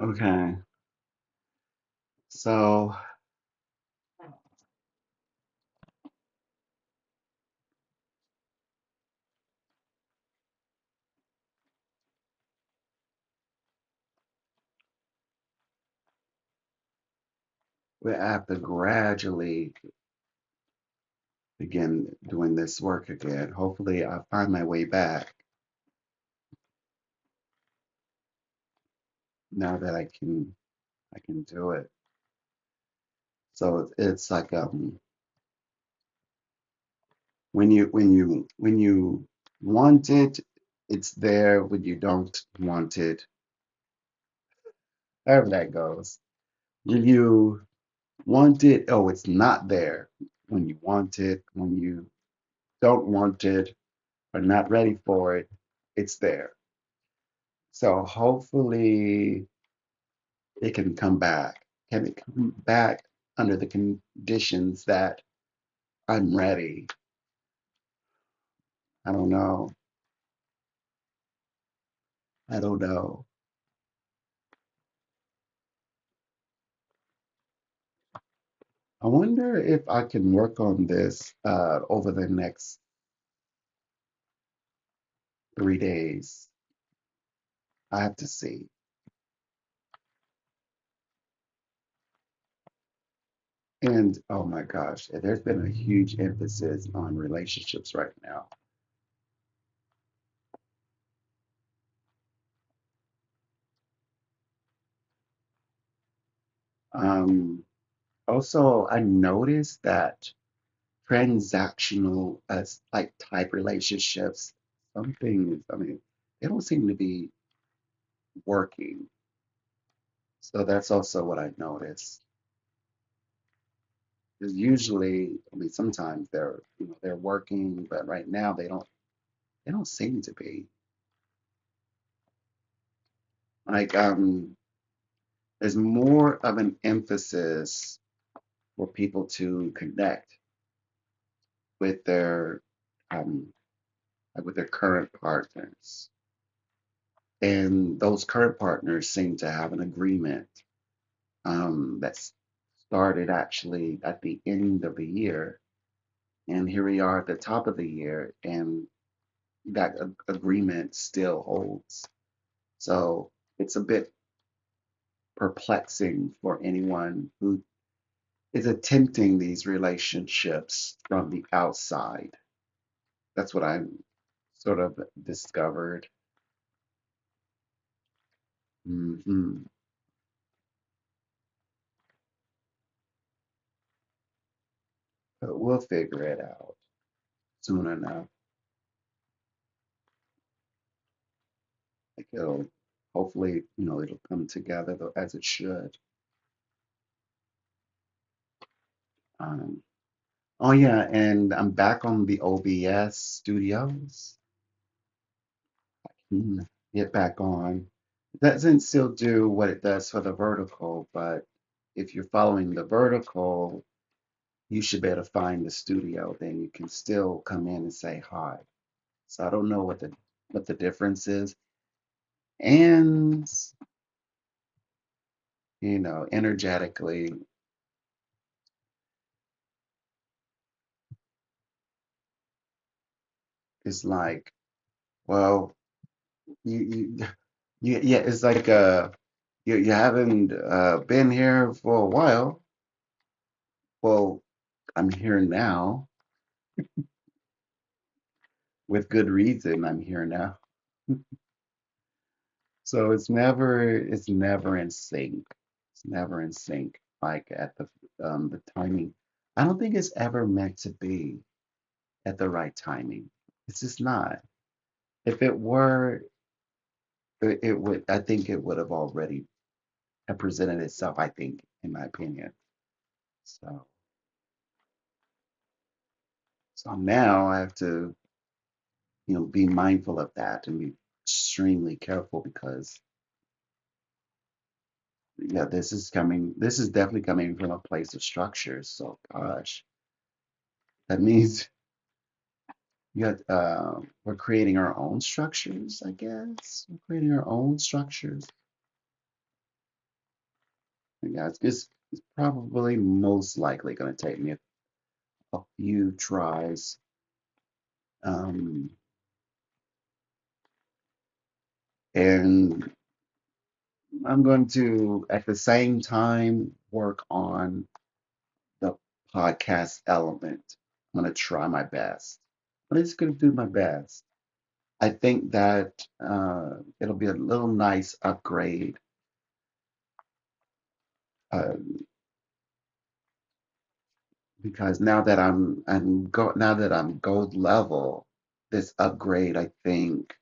Okay, so we have to gradually begin doing this work again. Hopefully, I'll find my way back now that I can do it. So it's like when you want it, it's there. When you don't want it, however that goes. When you want it, oh, it's not there. When you want it, when you don't want it, or not ready for it, it's there. So hopefully it can come back. Can it come back under the conditions that I'm ready? I don't know. I don't know. I wonder if I can work on this over the next 3 days. I have to see. And oh my gosh, there's been a huge emphasis on relationships right now. Um, Also, I noticed that transactional as like type relationships, some things, I mean, they don't seem to be working. So that's also what I noticed. Because usually, I mean, sometimes they're working, but right now they don't seem to be. Like there's more of an emphasis for people to connect with their um like with their current partners. And those current partners seem to have an agreement that started actually at the end of the year. And here we are at the top of the year, and that agreement still holds. So it's a bit perplexing for anyone who is attempting these relationships from the outside. That's what I sort of discovered. Hmm. But we'll figure it out soon enough. Like it'll hopefully, it'll come together as it should. Um, oh yeah, and I'm back on the OBS studios. Hmm, get back on. It doesn't still do what it does for the vertical, but if you're following the vertical, you should be able to find the studio. Then you can still come in and say hi. So I don't know what the difference is. And energetically, it's like, well, you yeah, it's like you haven't been here for a while. Well, I'm here now with good reason. I'm here now. So it's never in sync. It's never in sync. Like at the timing. I don't think it's ever meant to be at the right timing. It's just not. If it were, it would. I think it would have already have presented itself. I think, in my opinion. So, so now I have to, be mindful of that and be extremely careful because, yeah, this is definitely coming from a place of structure. So, gosh, that means we're creating our own structures, I guess. We're creating our own structures. Yeah, it's probably most likely going to take me a few tries. Um, and I'm going to, at the same time, work on the podcast element. I'm going to try my best, but I'm just going to do my best. I think that it'll be a little nice upgrade uh, because now that I'm gold level, this upgrade I think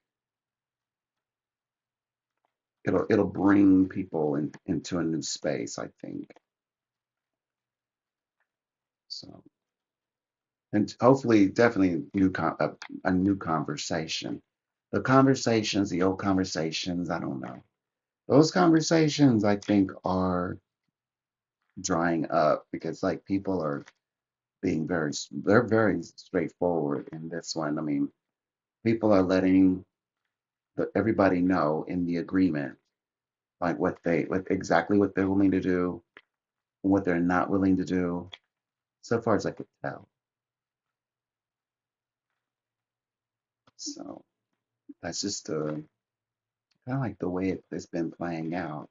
it'll bring people into a new space. I think so, and hopefully, definitely a new conversation. The old conversations, I don't know. Those conversations I think are drying up because like people are they're very straightforward in this one. I mean, people are letting everybody know in the agreement like what exactly what they're willing to do, what they're not willing to do. So far as I could tell. So that's just kind of like the way it's been playing out.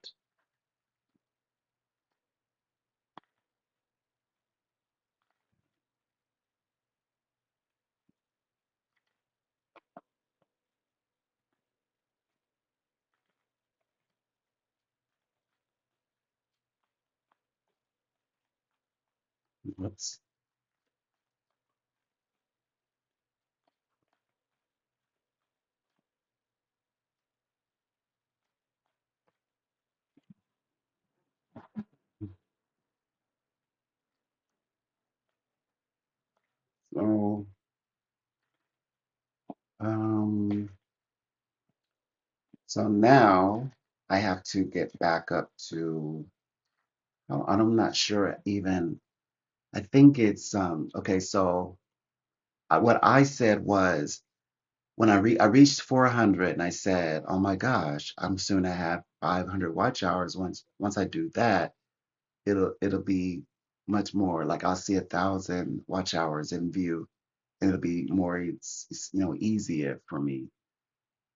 Whoops. So um so now I have to get back up to I'm not sure even I think it's okay so what I said was when I reached 400 and I said, "Oh my gosh, I'm soon to have 500 watch hours. Once I do that, it'll be much more. Like I'll see 1,000 watch hours in view, and it'll be more easier for me."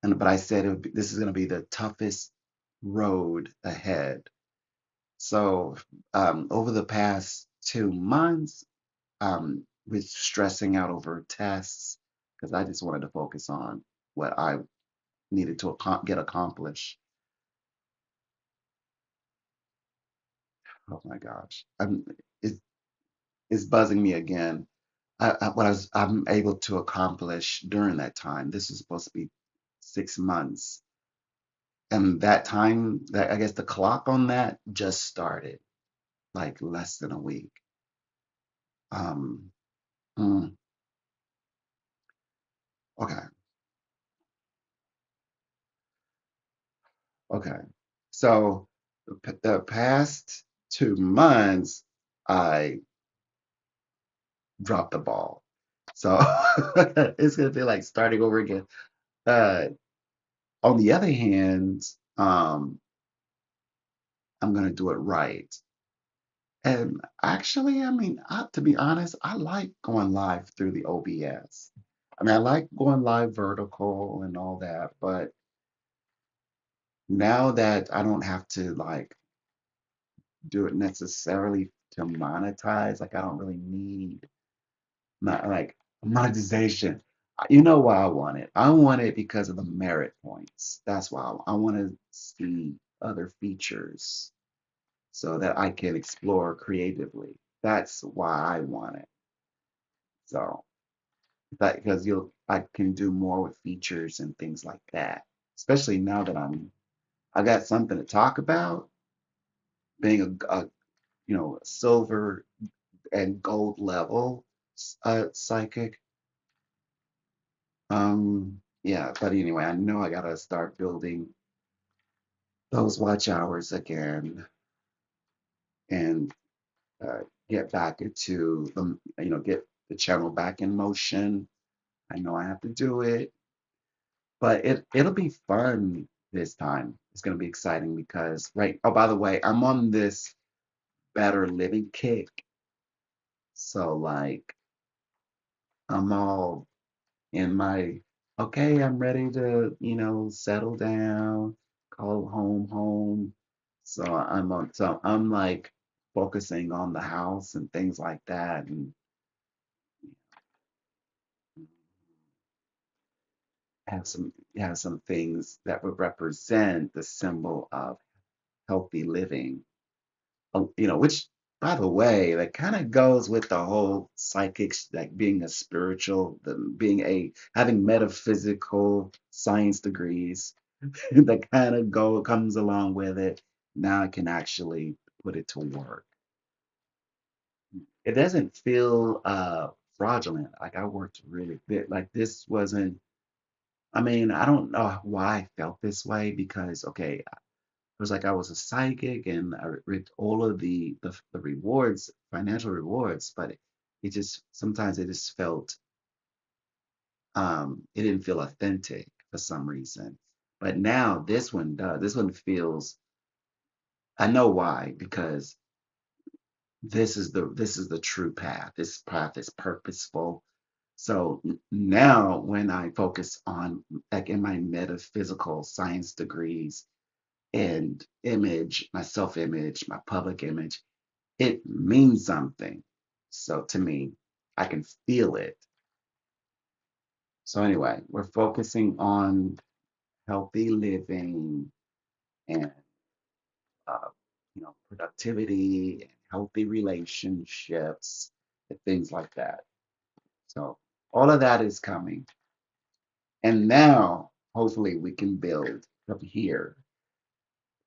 And but I said this is going to be the toughest road ahead. So over the past 2 months, with stressing out over tests because I just wanted to focus on what I needed to get accomplished. Oh my gosh, it's, it's buzzing me again. I'm able to accomplish during that time. This is supposed to be 6 months, and that time, that I guess the clock on that just started, like less than a week. Um, mm, okay, okay. So the past 2 months, I dropped the ball. So it's gonna be like starting over again. Uh, on the other hand, I'm gonna do it right. And actually, I mean, to be honest, I like going live through the OBS. I mean, I like going live vertical and all that, but now that I don't have to like do it necessarily to monetize, like I don't really need not like monetization. You know why I want it? I want it because of the merit points. That's why I want to see other features so that I can explore creatively. That's why I want it. So that because I can do more with features and things like that. Especially now that I got something to talk about, being a silver and gold level psychic. Yeah, but anyway, I know I gotta start building those watch hours again and uh, get back into get the channel back in motion. I know I have to do it, but it'll be fun this time. It's gonna be exciting because right. Oh, by the way, I'm on this. better living kick. So like I'm all in my okay, I'm ready to, settle down, call home home. So I'm like focusing on the house and things like that and have some things that would represent the symbol of healthy living. Which by the way, that kind of goes with the whole psychics, like being a spiritual, being a having metaphysical science degrees that kind of go comes along with it. Now I can actually put it to work. It doesn't feel fraudulent. Like I worked really bit. Like this wasn't. I mean, I don't know why I felt this way because okay, it was like I was a psychic and I reaped all of the rewards, financial rewards, but it just sometimes it just felt it didn't feel authentic for some reason. But now this one does. This one feels I know why, because this is the true path. This path is purposeful. So now when I focus on like in my metaphysical science degrees and image, my self-image, my public image, it means something. So to me, I can feel it. So anyway, we're focusing on healthy living and uh, productivity and healthy relationships and things like that. So all of that is coming. And now hopefully we can build from here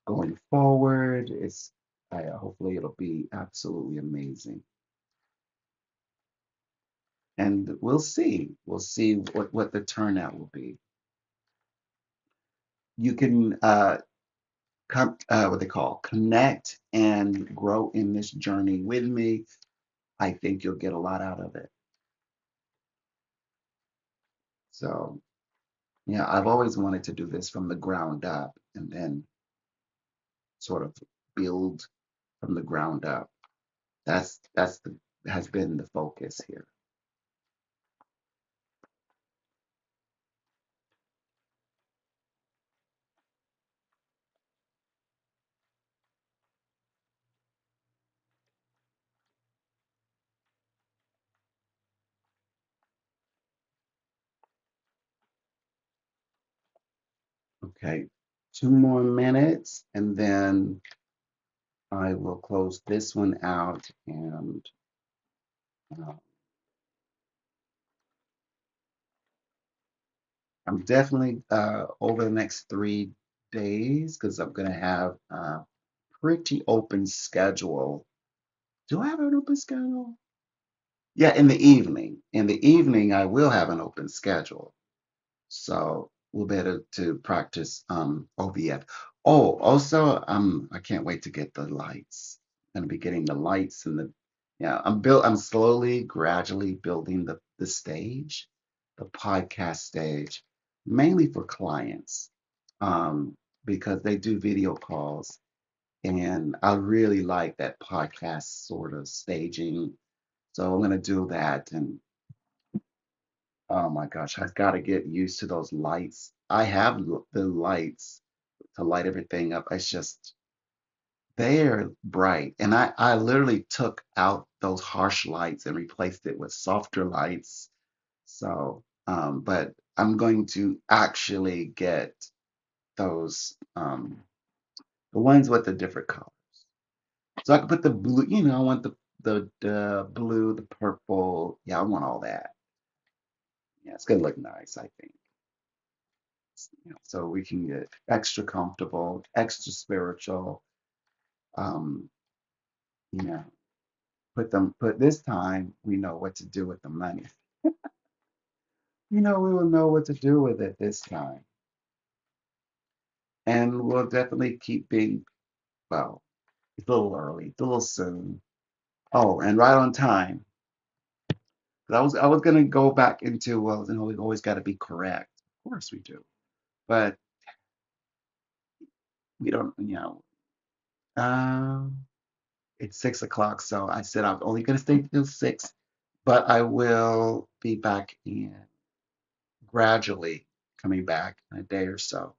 going forward. Hopefully it'll be absolutely amazing. And we'll see. We'll see what the turnout will be. You can what they call connect and grow in this journey with me. I think you'll get a lot out of it. So yeah, I've always wanted to do this from the ground up and then sort of build from the ground up. That's the has been the focus here. Okay, 2 more minutes and then I will close this one out and uh, I'm definitely over the next 3 days because I'm gonna have a pretty open schedule. Do I have an open schedule? Yeah, in the evening. In the evening, I will have an open schedule. So we'll be able to practice OVF. Oh, also, I can't wait to get the lights. I'm gonna be getting the lights and the yeah, I'm slowly, gradually building the stage, the podcast stage, mainly for clients, because they do video calls, and I really like that podcast sort of staging. So I'm gonna do that, and oh my gosh, I've got to get used to those lights. I have the lights to light everything up. It's just they're bright. And I literally took out those harsh lights and replaced it with softer lights. So, but I'm going to actually get those the ones with the different colors. So I can put the blue, I want the blue, the purple. Yeah, I want all that. Yeah, it's gonna look nice, I think. So we can get extra comfortable, extra spiritual. Um, you know, put this time, we know what to do with the money. We will know what to do with it this time. And we'll definitely keep being, well, it's a little early, it's a little soon. Oh, and right on time. 'Cause I was gonna go back into, well, we always got to be correct. Of course we do. But we don't. It's 6 o'clock, so I said I'm only going to stay till 6, but I will be back in gradually coming back in a day or so.